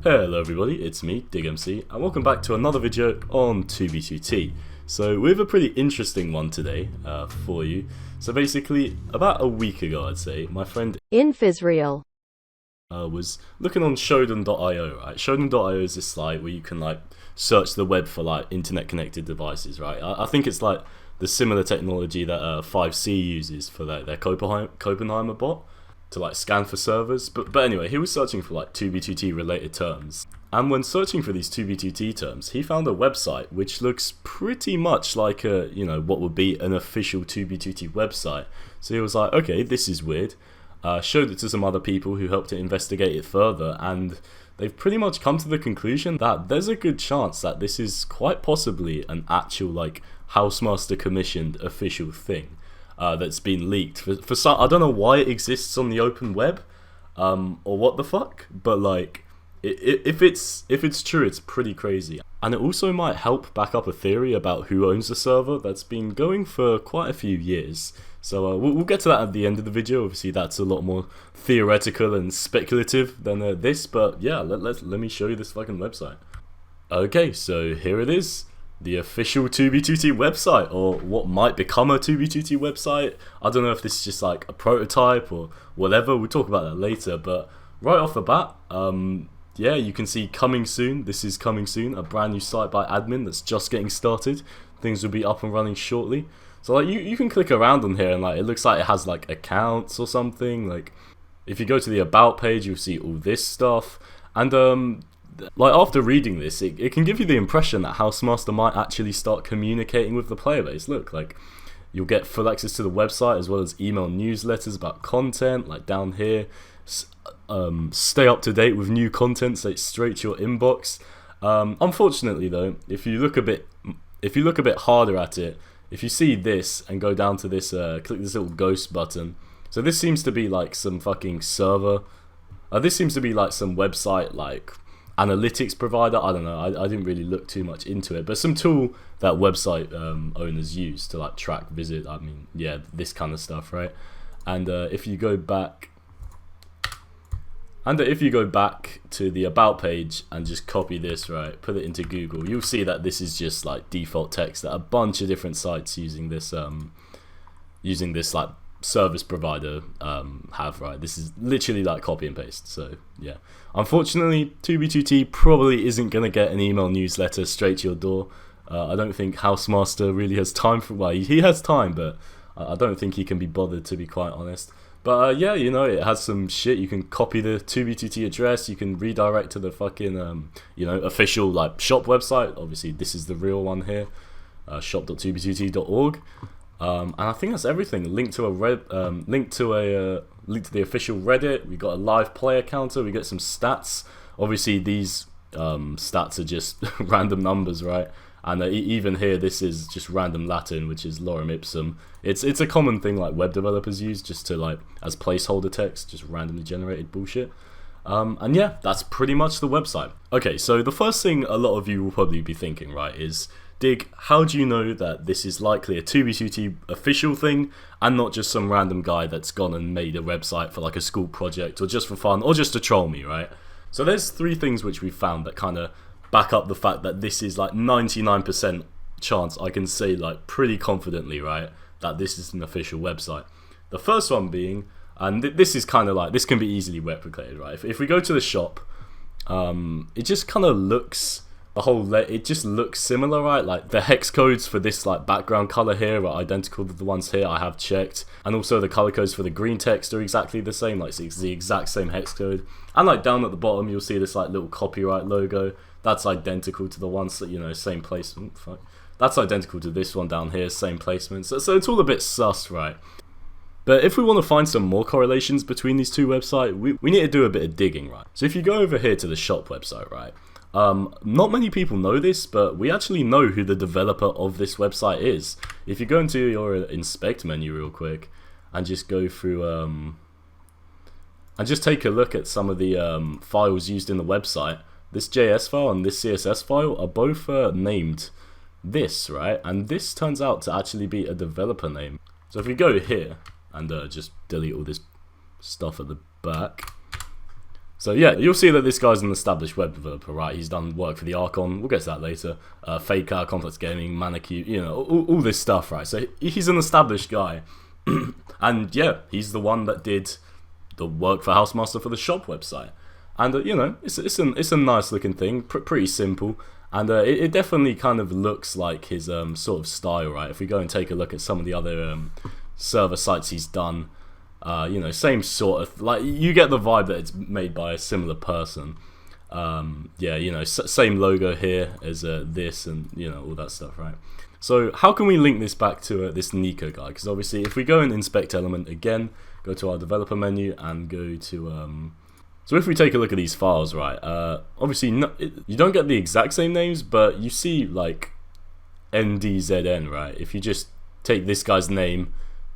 Hello everybody, it's me, DigMC, and welcome back to another video on 2b2t. So we have a pretty interesting one today for you. So basically, about a week ago I'd say, my friend Infisrael was looking on Shodan.io, right? Shodan.io is this site where you can like search the web for like internet connected devices, right? I think it's like the similar technology that 5C uses for their Copenhagen bot to like scan for servers, but anyway, he was searching for like 2b2t related terms, and when searching for these 2b2t terms, he found a website which looks pretty much like a, you know, what would be an official 2b2t website. So he was like, okay, this is weird. Showed it to some other people who helped to investigate it further, and they've pretty much come to the conclusion that there's a good chance that this is quite possibly an actual like Housemaster commissioned official thing. That's been leaked for some. I don't know why it exists on the open web, or what the fuck. But like, if it's true, it's pretty crazy, and it also might help back up a theory about who owns the server that's been going for quite a few years. So we'll get to that at the end of the video. Obviously, that's a lot more theoretical and speculative than this. But yeah, let me show you this fucking website. Okay, so here it is. The official 2b2t website, or what might become a 2b2t website. I don't know if this is just like a prototype or whatever, we'll talk about that later, but right off the bat, yeah, you can see coming soon. This is coming soon, a brand new site by admin that's just getting started. Things will be up and running shortly. So like you can click around on here and like it looks like it has like accounts or something. Like if you go to the about page, you'll see all this stuff, and like after reading this, it can give you the impression that Housemaster might actually start communicating with the player base. Look, like you'll get full access to the website as well as email newsletters about content. Like down here, stay up to date with new content, so it's straight to your inbox. Unfortunately, though, if you look a bit harder at it, if you see this and go down to this, click this little ghost button. So this seems to be like some fucking server. This seems to be like some website like analytics provider. I don't know, I didn't really look too much into it, but some tool that website owners use to like track visit, I mean, yeah, this kind of stuff, right? And if you go back to the about page and just copy this, right, put it into Google, you'll see that this is just like default text that a bunch of different sites using this like service provider have, right? This is literally like copy and paste. So yeah, unfortunately 2b2t probably isn't going to get an email newsletter straight to your door. I don't think Housemaster really has time for, well, he has time, but I don't think he can be bothered, to be quite honest. But yeah, you know, it has some shit. You can copy the 2b2t address, you can redirect to the fucking you know, official like shop website. Obviously this is the real one here, shop.2b2t.org. And I think that's everything. Link to the official Reddit. We got a live player counter. We get some stats. Obviously, these stats are just random numbers, right? And even here, this is just random Latin, which is lorem ipsum. It's a common thing like web developers use, just to like as placeholder text, just randomly generated bullshit. And yeah, that's pretty much the website. Okay, so the first thing a lot of you will probably be thinking, right, is, Dig, how do you know that this is likely a 2b2t official thing and not just some random guy that's gone and made a website for like a school project or just for fun or just to troll me, right? So there's three things which we've found that kind of back up the fact that this is like 99% chance, I can say like pretty confidently, right, that this is an official website. The first one being, and this is kind of like, this can be easily replicated, right? If we go to the shop, it just kind of looks, it just looks similar, right? Like the hex codes for this like background color here are identical to the ones here, I have checked, and also the color codes for the green text are exactly the same, like it's the exact same hex code. And like down at the bottom you'll see this like little copyright logo, that's identical to the ones that, you know, same placement, fuck. That's identical to this one down here, same placement, so it's all a bit sus, right? But if we want to find some more correlations between these two websites, we need to do a bit of digging, right? So if you go over here to the shop website, right, not many people know this, but we actually know who the developer of this website is. If you go into your inspect menu real quick and just go through and just take a look at some of the files used in the website, this JS file and this CSS file are both named this, right? And this turns out to actually be a developer name. So if we go here and just delete all this stuff at the back, So yeah, you'll see that this guy's an established web developer, right? He's done work for the Archon, we'll get to that later, Faker, Complex Gaming, Manicue, you know, all this stuff, right? So he's an established guy. And yeah, he's the one that did the work for Housemaster for the shop website. And you know, it's a nice looking thing, pretty simple. And it definitely kind of looks like his sort of style, right? If we go and take a look at some of the other server sites he's done, you know, same sort of, like, you get the vibe that it's made by a similar person. Yeah, you know, same logo here as this, and you know, all that stuff, right? So how can we link this back to this Nico guy? Because obviously, if we go and inspect element again, go to our developer menu and go to so if we take a look at these files, right, obviously you don't get the exact same names, but you see like NDZN, right? If you just take this guy's name,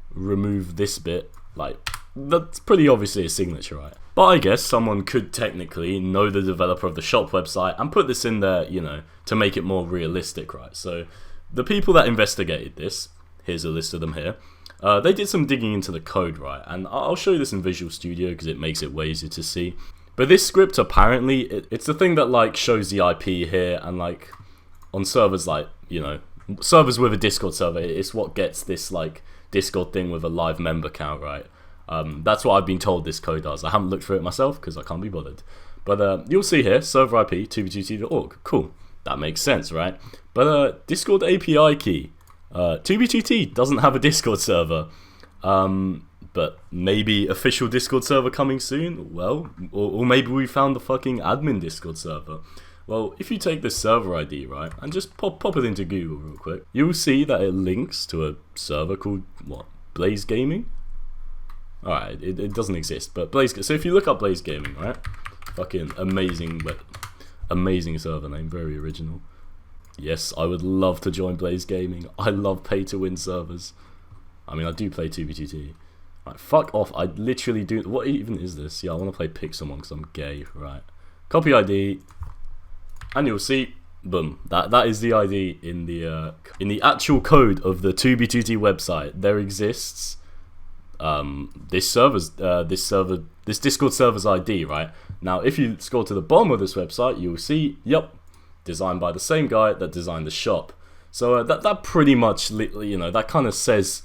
remove this bit, like, that's pretty obviously a signature, right? But I guess someone could technically know the developer of the shop website and put this in there, you know, to make it more realistic, right? So the people that investigated this, here's a list of them here, they did some digging into the code, right? And I'll show you this in Visual Studio because it makes it way easier to see. But this script, apparently, it's the thing that like shows the IP here, and like on servers like, you know, servers with a Discord server, it's what gets this like Discord thing with a live member count, right? That's what I've been told this code does. I haven't looked through it myself because I can't be bothered. But you'll see here, server IP 2b2t.org. Cool, that makes sense, right? But Discord API key. 2b2t doesn't have a Discord server, but maybe official Discord server coming soon. Well, or maybe we found the fucking admin Discord server. Well, if you take this server ID, right, and just pop it into Google real quick, you'll see that it links to a server called what, Blaze Gaming. Alright, it doesn't exist, but Blaze. So if you look up Blaze Gaming, right, fucking amazing server name, very original. Yes, I would love to join Blaze Gaming. I love pay-to-win servers. I mean, I do play 2b2t. Right, fuck off. I literally do. What even is this? Yeah, I want to play Pick Someone because I'm gay. Right. Copy ID, and you'll see, boom. That is the ID in the actual code of the 2b2t website. There exists this Discord server's ID. Right now, if you scroll to the bottom of this website, you'll see, yep, designed by the same guy that designed the shop. So that pretty much, you know, that kind of says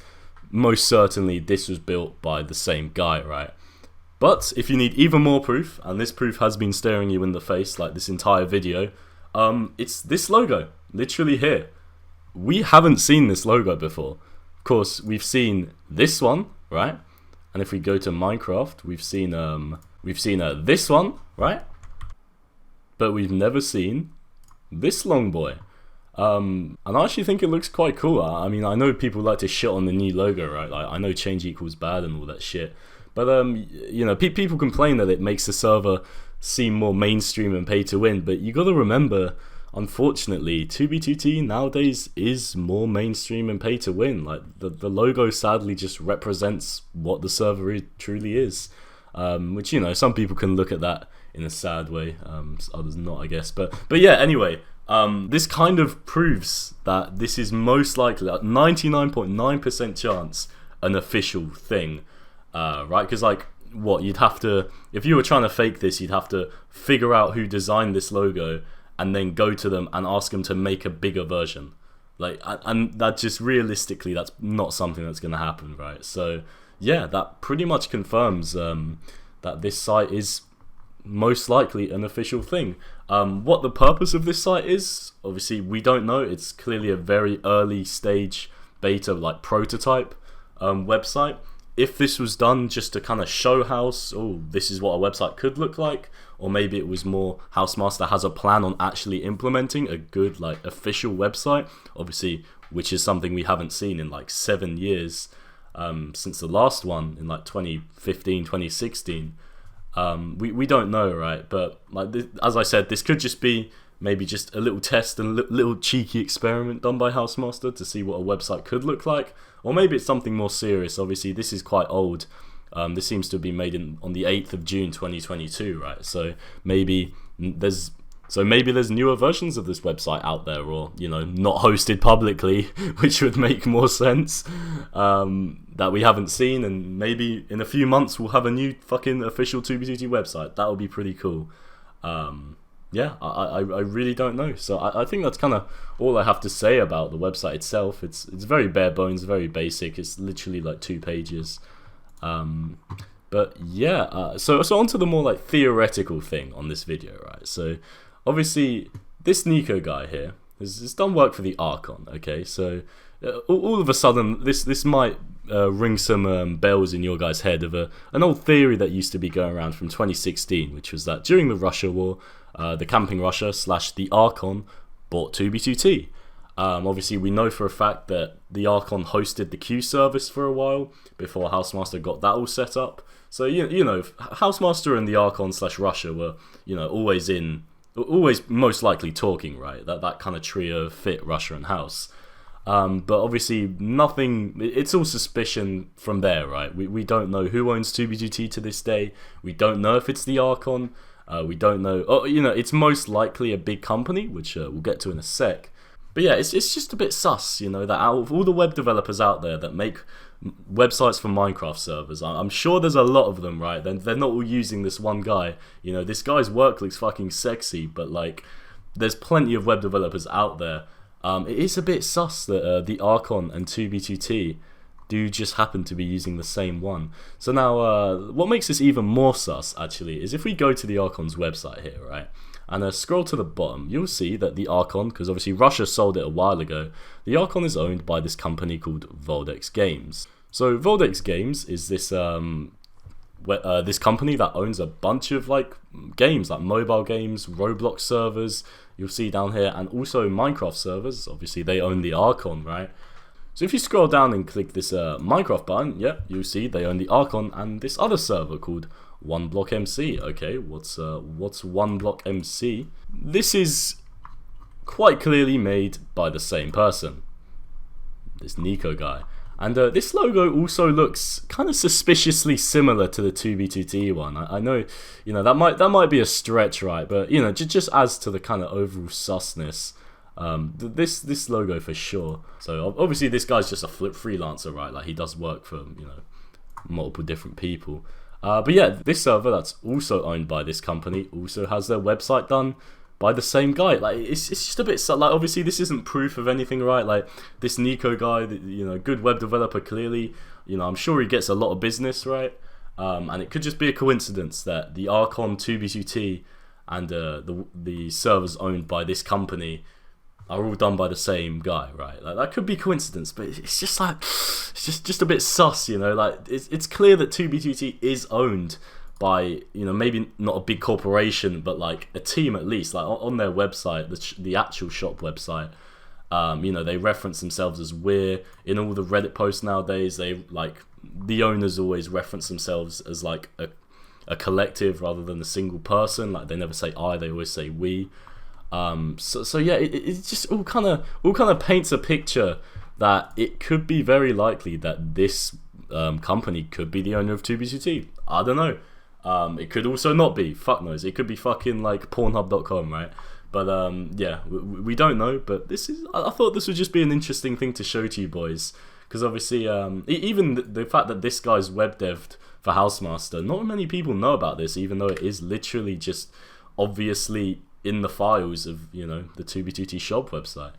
most certainly this was built by the same guy, right? But if you need even more proof, and this proof has been staring you in the face like this entire video, it's this logo, literally here. We haven't seen this logo before. Of course, we've seen this one, right? And if we go to Minecraft, we've seen this one, right? But we've never seen this long boy. And I actually think it looks quite cool. I mean, I know people like to shit on the new logo, right? Like, I know change equals bad and all that shit. But, you know, people complain that it makes the server seem more mainstream and pay to win. But you gotta remember, unfortunately, 2b2t nowadays is more mainstream and pay to win. Like, the logo sadly just represents what the server truly is. Which, you know, some people can look at that in a sad way, others not, I guess. But yeah, anyway, this kind of proves that this is most likely, at 99.9% chance, an official thing, right? Because, like, what, you'd have to, if you were trying to fake this, you'd have to figure out who designed this logo and then go to them and ask them to make a bigger version. Like, and that just realistically, that's not something that's going to happen, right? So yeah, that pretty much confirms that this site is most likely an official thing. What the purpose of this site is, obviously we don't know. It's clearly a very early stage beta, like prototype website. If this was done just to kind of show this is what a website could look like, or maybe it was more Housemaster has a plan on actually implementing a good, like, official website, obviously, which is something we haven't seen in like 7 years since the last one in like 2015, 2016. We don't know, right? But like as I said, this could just be maybe just a little test and little cheeky experiment done by Housemaster to see what a website could look like, or maybe it's something more serious. Obviously, this is quite old. This seems to be made on the 8th of June 2022, right? So maybe there's So maybe there's newer versions of this website out there, or, you know, not hosted publicly, which would make more sense, that we haven't seen, and maybe in a few months we'll have a new fucking official 2B2T website. That would be pretty cool. Yeah, I really don't know. So I think that's kind of all I have to say about the website itself. It's very bare bones, very basic. It's literally like 2 pages. But yeah, so onto the more like theoretical thing on this video, right? So obviously this Nico guy here has done work for the Archon, okay? So all of a sudden this might ring some bells in your guys' head of an old theory that used to be going around from 2016, which was that during the Russia war, the Camping Russia / the Archon bought 2B2T. Obviously, we know for a fact that the Archon hosted the queue service for a while before Housemaster got that all set up. So, you know, Housemaster and the Archon / Russia were, you know, always most likely talking, right? That kind of trio fit Russia and House. But obviously, nothing, it's all suspicion from there, right? We don't know who owns 2B2T to this day. We don't know if it's the Archon. We don't know, you know, it's most likely a big company, which we'll get to in a sec. But yeah, it's just a bit sus, you know, that out of all the web developers out there that make websites for Minecraft servers, I'm sure there's a lot of them, right? They're not all using this one guy. You know, this guy's work looks fucking sexy, but like, there's plenty of web developers out there. It is a bit sus that the Archon and 2B2T do just happen to be using the same one. So now, what makes this even more sus, actually, is if we go to the Archon's website here, right? And scroll to the bottom, you'll see that the Archon, because obviously Russia sold it a while ago, the Archon is owned by this company called Voldex Games. So Voldex Games is this this company that owns a bunch of like games, like mobile games, Roblox servers, you'll see down here, and also Minecraft servers. Obviously they own the Archon, right? So if you scroll down and click this Minecraft button, yeah, you'll see they own the Archon and this other server called OneBlockMC. Okay, what's OneBlockMC? This is quite clearly made by the same person, this Nico guy. And this logo also looks kind of suspiciously similar to the 2B2T one. I know, you know, that might be a stretch, right? But you know, just adds to the kind of overall susness. This logo for sure. So obviously this guy's just a freelancer, right? Like he does work for, you know, multiple different people. But yeah, this server that's also owned by this company also has their website done by the same guy. Like it's just a bit like, obviously this isn't proof of anything, right? Like this Nico guy, you know, good web developer, clearly, you know, I'm sure he gets a lot of business, right? And it could just be a coincidence that the Archon 2B2T and the servers owned by this company are all done by the same guy, right? Like that could be coincidence, but it's just like, it's just a bit sus, you know. Like it's clear that 2B2T is owned by, you know, maybe not a big corporation, but like a team at least. Like on their website, the actual shop website, you know, they reference themselves as we're. In all the Reddit posts nowadays, they like, the owners always reference themselves as like a collective rather than a single person. Like they never say I, they always say we. So yeah, it just all kind of paints a picture that it could be very likely that this company could be the owner of 2B2T. I don't know. It could also not be. Fuck knows. It could be fucking like Pornhub.com, right? But yeah, we don't know. But I thought this would just be an interesting thing to show to you boys, because obviously, even the fact that this guy's web dev'd for Housemaster, not many people know about this, even though it is literally just obviously in the files of, you know, the 2B2T shop website.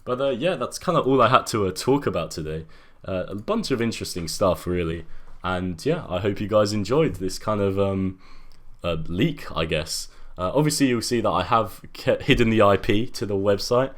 But yeah, that's kind of all I had to talk about today. A bunch of interesting stuff, really. And yeah, I hope you guys enjoyed this kind of leak, I guess. Obviously, you'll see that I have hidden the IP to the website,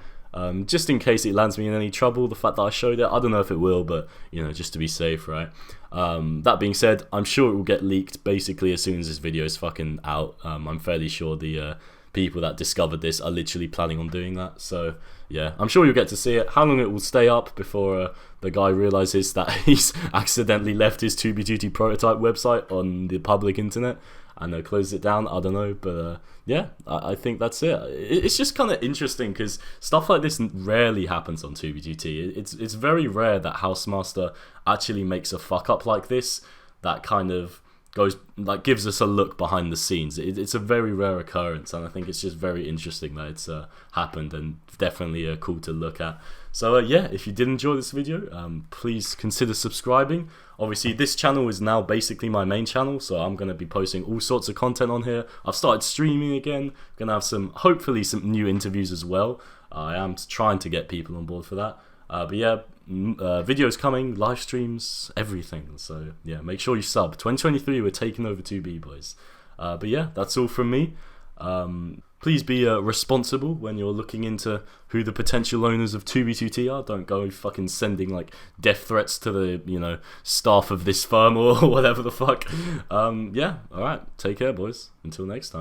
just in case it lands me in any trouble. The fact that I showed it, I don't know if it will, but you know, just to be safe, right? That being said, I'm sure it will get leaked basically as soon as this video is fucking out. I'm fairly sure the people that discovered this are literally planning on doing that. So yeah, I'm sure you'll get to see it. How long it will stay up before the guy realizes that he's accidentally left his 2B2T prototype website on the public internet and closed it down, I don't know. But yeah, I think that's it. It's just kind of interesting because stuff like this rarely happens on 2B2T. It's very rare that Housemaster actually makes a fuck up like this that kind of gives us a look behind the scenes. It's a very rare occurrence, and I think it's just very interesting that it's happened, and definitely cool to look at. So yeah, if you did enjoy this video, please consider subscribing. Obviously, this channel is now basically my main channel, so I'm going to be posting all sorts of content on here. I've started streaming again. Going to have hopefully some new interviews as well. I am trying to get people on board for that. But yeah, videos coming, live streams, everything. So yeah, make sure you sub. 2023, we're taking over 2B, boys. But yeah, that's all from me. Please be responsible when you're looking into who the potential owners of 2B2T are. Don't go fucking sending like death threats to the staff of this firm or whatever the fuck. Yeah, alright, take care, boys. Until next time.